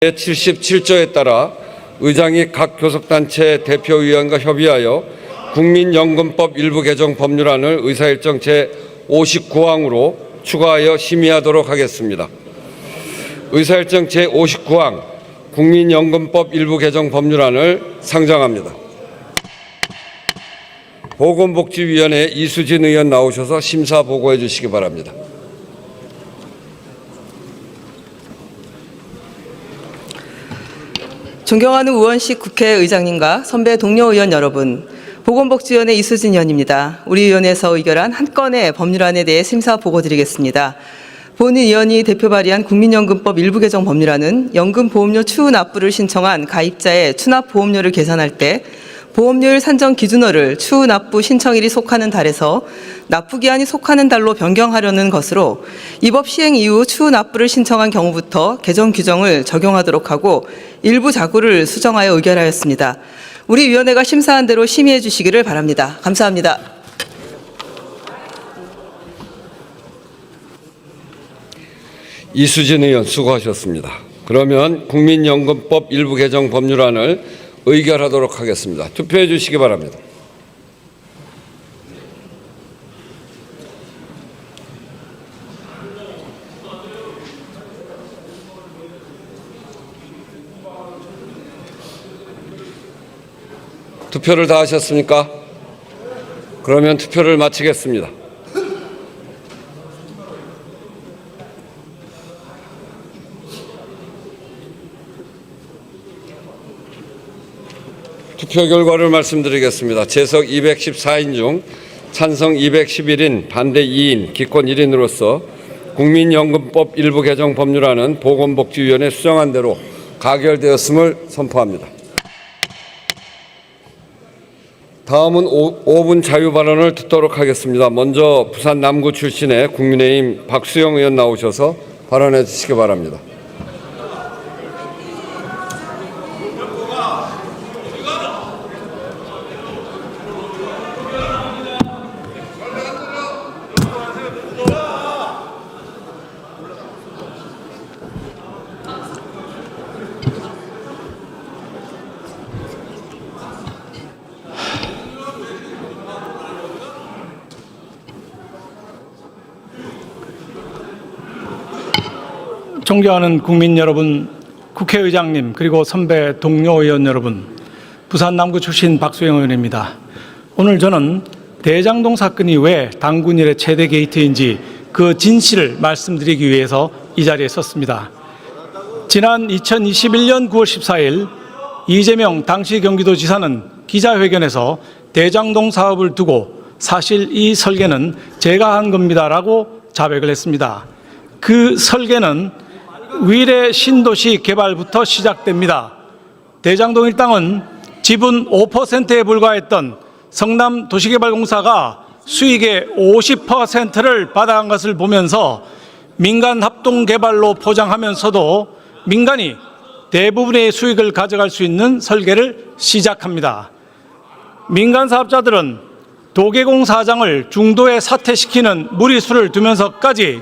제77조에 따라 의장이 각 교섭단체 대표위원과 협의하여 국민연금법 일부 개정 법률안을 의사일정 제59항으로 추가하여 심의하도록 하겠습니다. 의사일정 제59항 국민연금법 일부 개정 법률안을 상정합니다. 보건복지위원회 이수진 의원 나오셔서 심사 보고해 주시기 바랍니다. 존경하는 우원식 국회의장님과 선배 동료 의원 여러분, 보건복지위원회 이수진 의원입니다. 우리 위원회에서 의결한 한 건의 법률안에 대해 심사 보고드리겠습니다. 본인 의원이 대표 발의한 국민연금법 일부 개정 법률안은 연금보험료 추후 납부를 신청한 가입자의 추납보험료를 계산할 때 보험료율 산정 기준호를 추후 납부 신청일이 속하는 달에서 납부기한이 속하는 달로 변경하려는 것으로 이 법 시행 이후 추후 납부를 신청한 경우부터 개정 규정을 적용하도록 하고 일부 자구를 수정하여 의결하였습니다. 우리 위원회가 심사한 대로 심의해 주시기를 바랍니다. 감사합니다. 이수진 의원 수고하셨습니다. 그러면 국민연금법 일부 개정 법률안을 의결하도록 하겠습니다. 투표해 주시기 바랍니다. 투표를 다 하셨습니까? 그러면 투표를 마치겠습니다. 투표 결과를 말씀드리겠습니다. 재석 214인 중 찬성 211인, 반대 2인, 기권 1인으로서 국민연금법 일부 개정 법률안은 보건복지위원회 수정안 대로 가결되었음을 선포합니다. 다음은 5분 자유발언을 듣도록 하겠습니다. 먼저 부산 남구 출신의 국민의힘 박수영 의원 나오셔서 발언해 주시기 바랍니다. 존경하는 국민 여러분, 국회의장님, 그리고 선배 동료 의원 여러분, 부산 남구 출신 박수영 의원입니다. 오늘 저는 대장동 사건이 왜 당군 일의 최대 게이트인지 그 진실을 말씀드리기 위해서 이 자리에 섰습니다. 지난 2021년 9월 14일 이재명 당시 경기도지사는 기자회견에서 대장동 사업을 두고 사실 이 설계는 제가 한 겁니다라고 자백을 했습니다. 그 설계는 위례 신도시 개발부터 시작됩니다. 대장동 일당은 지분 5%에 불과했던 성남도시개발공사가 수익의 50%를 받아간 것을 보면서 민간 합동개발로 포장하면서도 민간이 대부분의 수익을 가져갈 수 있는 설계를 시작합니다. 민간 사업자들은 도계공 사장을 중도에 사퇴시키는 무리수를 두면서까지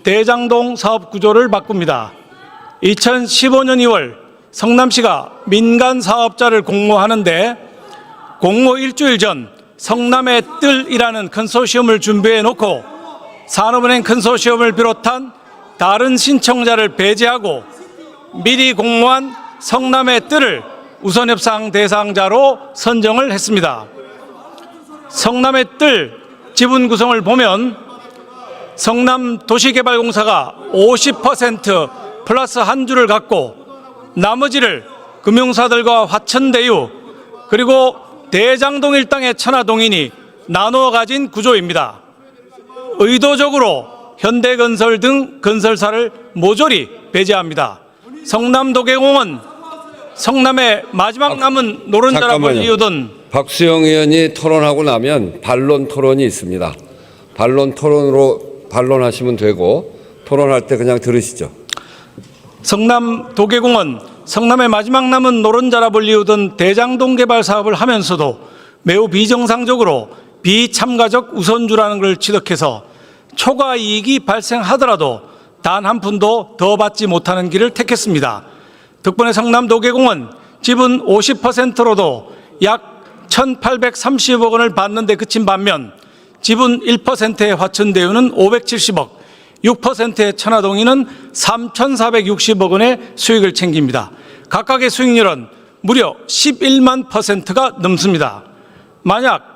대장동 사업 구조를 바꿉니다. 2015년 2월 성남시가 민간 사업자를 공모하는데 공모 일주일 전 성남의 뜰이라는 컨소시엄을 준비해 놓고 산업은행 컨소시엄을 비롯한 다른 신청자를 배제하고 미리 공모한 성남의 뜰을 우선협상 대상자로 선정을 했습니다. 성남의 뜰 지분 구성을 보면 성남도시개발공사가 50% 플러스 한 주를 갖고 나머지를 금융사들과 화천대유 그리고 대장동 일당의 천하동인이 나누어 가진 구조입니다. 의도적으로 현대건설 등 건설사를 모조리 배제합니다. 성남도계공은 성남의 마지막 남은 노른자라고 이유던 박수영 의원이 토론하고 나면 반론 토론이 있습니다. 반론 토론으로 반론하시면 되고 토론할 때 그냥 들으시죠. 성남도계공은 성남의 마지막 남은 노른자라 불리우던 대장동 개발 사업을 하면서도 매우 비정상적으로 비참가적 우선주라는 걸 취득해서 초과 이익이 발생하더라도 단 한 푼도 더 받지 못하는 길을 택했습니다. 덕분에 성남 도계공은 지분 50%로도 약 1,830억 원을 받는 데 그친 반면 지분 1%의 화천대유는 570억, 6%의 천화동인은 3,460억 원의 수익을 챙깁니다. 각각의 수익률은 무려 11만 %가 넘습니다. 만약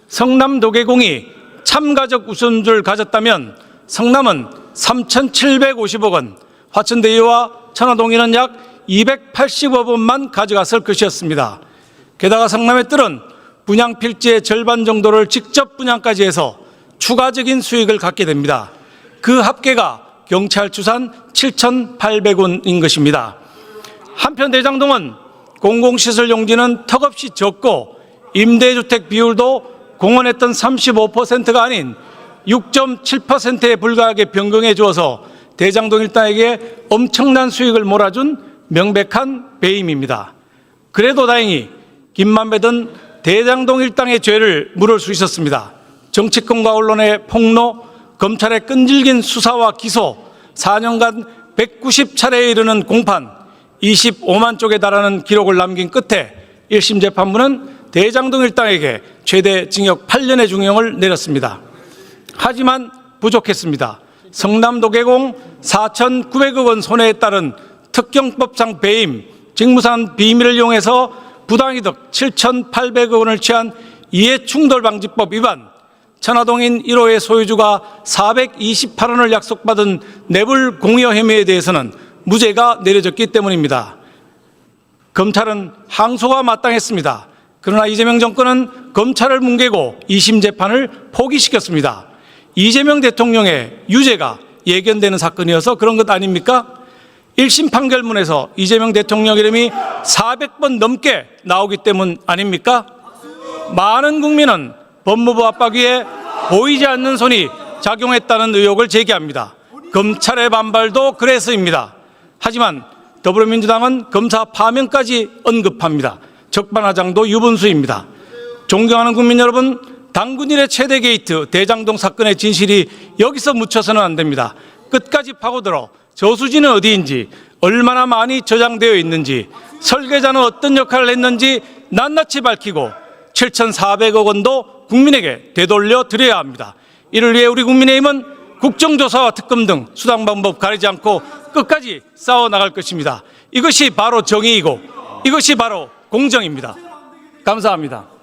성남 도계공이 참가적 우선주를 가졌다면 성남은 3,750억 원, 화천대유와 천화동인은 약 280억 원만 가져갔을 것이었습니다. 게다가 성남의 뜰은 분양 필지의 절반 정도를 직접 분양까지 해서 추가적인 수익을 갖게 됩니다. 그 합계가 경찰 추산 7,800원인 것입니다. 한편 대장동은 공공시설 용지는 턱없이 적고 임대주택 비율도 공언했던 35%가 아닌 6.7%에 불과하게 변경해 주어서 대장동 일당에게 엄청난 수익을 몰아준 명백한 배임입니다. 그래도 다행히 김만배 등 대장동 일당의 죄를 물을 수 있었습니다. 정치권과 언론의 폭로, 검찰의 끈질긴 수사와 기소, 4년간 190차례에 이르는 공판, 25만 쪽에 달하는 기록을 남긴 끝에 1심 재판부는 대장동 일당에게 최대 징역 8년의 중형을 내렸습니다. 하지만 부족했습니다. 성남도계공 4,900억 원 손해에 따른 특경법상 배임, 직무상 비밀을 이용해서 부당이득 7,800억 원을 취한 이해충돌방지법 위반, 천화동인 1호의 소유주가 428원을 약속받은 뇌물 공여 혐의에 대해서는 무죄가 내려졌기 때문입니다. 검찰은 항소가 마땅했습니다. 그러나 이재명 정권은 검찰을 뭉개고 2심 재판을 포기시켰습니다. 이재명 대통령의 유죄가 예견되는 사건이어서 그런 것 아닙니까? 1심 판결문에서 이재명 대통령 이름이 400번 넘게 나오기 때문 아닙니까? 많은 국민은 법무부 압박 위에 보이지 않는 손이 작용했다는 의혹을 제기합니다. 검찰의 반발도 그래서입니다. 하지만 더불어민주당은 검사 파면까지 언급합니다. 적반하장도 유분수입니다. 존경하는 국민 여러분, 당군일의 최대 게이트 대장동 사건의 진실이 여기서 묻혀서는 안 됩니다. 끝까지 파고들어 저수지는 어디인지, 얼마나 많이 저장되어 있는지, 설계자는 어떤 역할을 했는지 낱낱이 밝히고 7,400억 원도 국민에게 되돌려 드려야 합니다. 이를 위해 우리 국민의힘은 국정조사와 특검 등 수당 방법 가리지 않고 끝까지 싸워나갈 것입니다. 이것이 바로 정의이고 이것이 바로 공정입니다. 감사합니다.